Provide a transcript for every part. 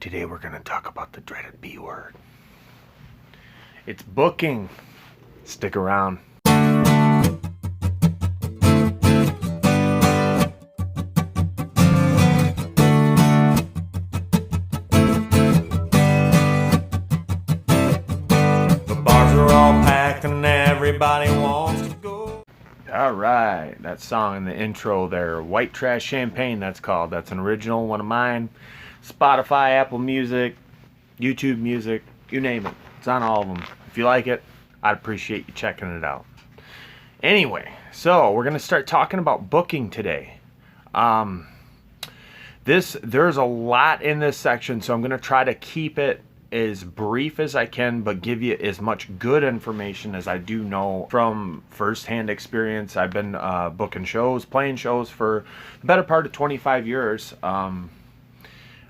Today we're going to talk about the dreaded B word. It's booking. Stick around. The bars are all packed and everybody wants to go. All right, that song in the intro there, White Trash Champagne, that's called. That's an original, one of mine. Spotify, Apple Music, YouTube Music, you name it. It's on all of them. If you like it, I'd appreciate you checking it out. Anyway, so we're going to start talking about booking today. There's a lot in this section, so I'm going to try to keep it as brief as I can, but give you as much good information as I do know from firsthand experience. I've been booking shows, playing shows for the better part of 25 years.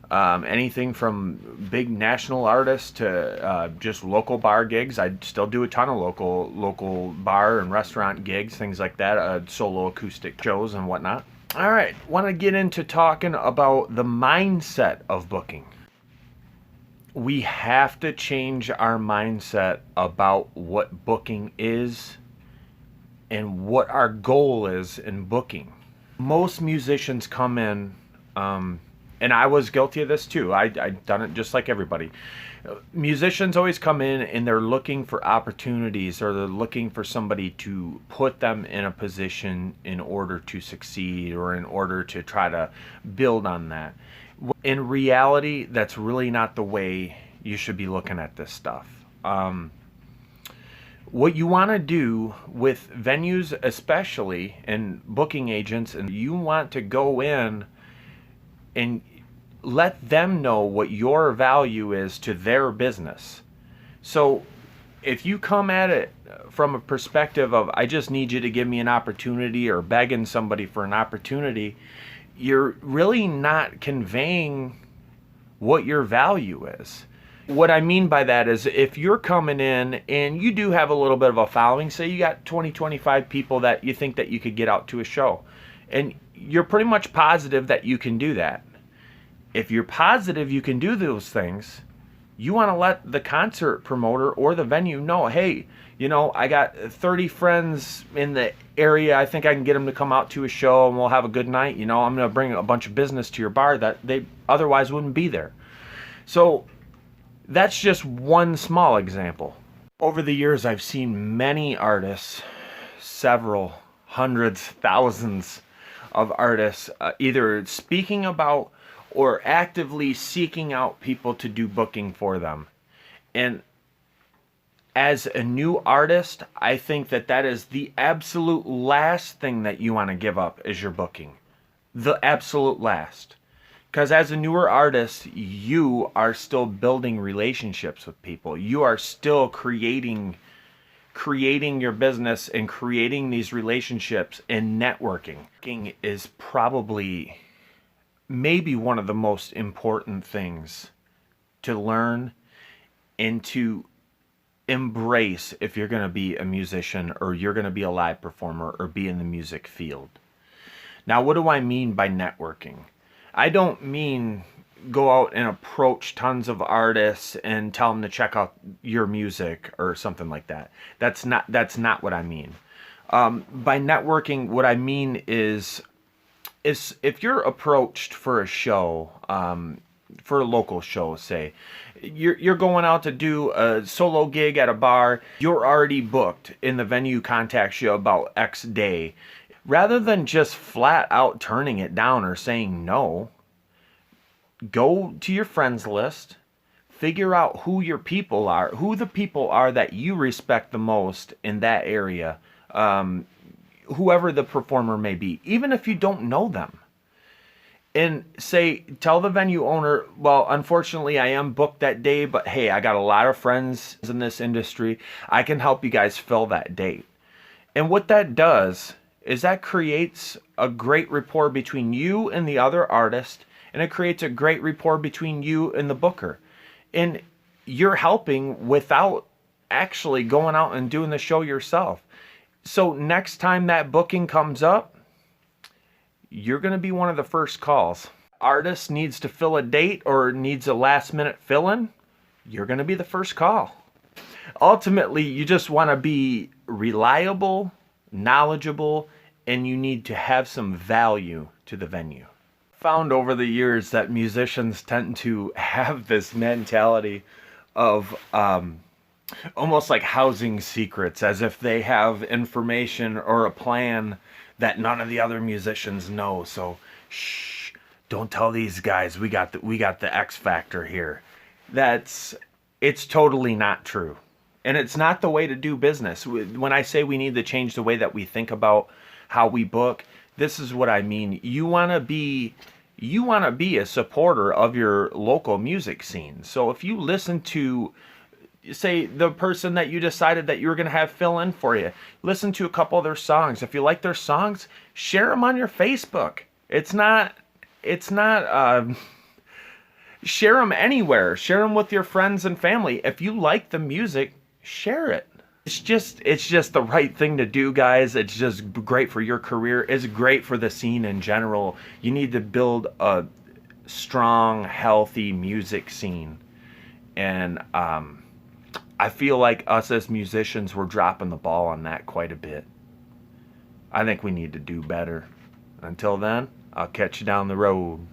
Anything from big national artists to just local bar gigs. I still do a ton of local bar and restaurant gigs, things like that, solo acoustic shows and whatnot. All right, want to get into talking about the mindset of booking. We have to change our mindset about what booking is and what our goal is in booking. Most musicians come in, and I was guilty of this too. I've done it just like everybody. Musicians always come in and they're looking for opportunities, or they're looking for somebody to put them in a position in order to succeed, or in order to try to build on that. In reality, that's really not the way you should be looking at this stuff. What you want to do with venues, especially, and booking agents, and you want to go in and let them know what your value is to their business. So if you come at it from a perspective of, I just need you to give me an opportunity, or begging somebody for an opportunity, you're really not conveying what your value is. What I mean by that is, if you're coming in and you do have a little bit of a following, say you got 20, 25 people that you think that you could get out to a show, and you're pretty much positive that you can do that. If you're positive you can do those things, you want to let the concert promoter or the venue know, hey, I got 30 friends in the area. I think I can get them to come out to a show and we'll have a good night. I'm going to bring a bunch of business to your bar that they otherwise wouldn't be there. So that's just one small example. Over the years, I've seen many artists, several hundreds, thousands of artists, either speaking about or actively seeking out people to do booking for them. And as a new artist, I think that is the absolute last thing that you want to give up is your booking. The absolute last. Because as a newer artist, you are still building relationships with people. You are still creating your business and creating these relationships and networking. Booking is probably maybe one of the most important things to learn and to embrace if you're going to be a musician, or you're going to be a live performer, or be in the music field. Now, what do I mean by networking? I don't mean go out and approach tons of artists and tell them to check out your music or something like that. That's not what I mean. By networking, what I mean is if you're approached for a show, for a local show, say, you're going out to do a solo gig at a bar, you're already booked, and the venue contacts you about X day. Rather than just flat out turning it down or saying no, go to your friends list, figure out who your people are, who the people are that you respect the most in that area, whoever the performer may be, even if you don't know them. And tell the venue owner, well, unfortunately I am booked that day, but hey, I got a lot of friends in this industry. I can help you guys fill that date. And what that does is that creates a great rapport between you and the other artist, and it creates a great rapport between you and the booker. And you're helping without actually going out and doing the show yourself. So next time that booking comes up, you're going to be one of the first calls. artist needs to fill a date or needs a last minute fill-in, you're going to be the first call. Ultimately, you just want to be reliable, knowledgeable, and you need to have some value to the venue. Found over the years that musicians tend to have this mentality of almost like housing secrets, as if they have information or a plan that none of the other musicians know. So, shh, don't tell these guys. We got the X factor here. It's totally not true. And it's not the way to do business. When I say we need to change the way that we think about how we book, this is what I mean. You want to be a supporter of your local music scene. So if you listen to, say, the person that you decided that you were going to have fill in for you, listen to a couple of their songs. If you like their songs, share them on your Facebook. Share them anywhere. Share them with your friends and family. If you like the music, share it. It's just the right thing to do, guys. It's just great for your career. It's great for the scene in general. You need to build a strong, healthy music scene. And I feel like us as musicians, we're dropping the ball on that quite a bit. I think we need to do better. Until then, I'll catch you down the road.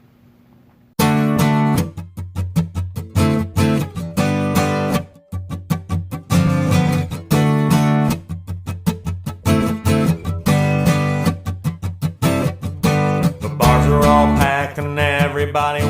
Everybody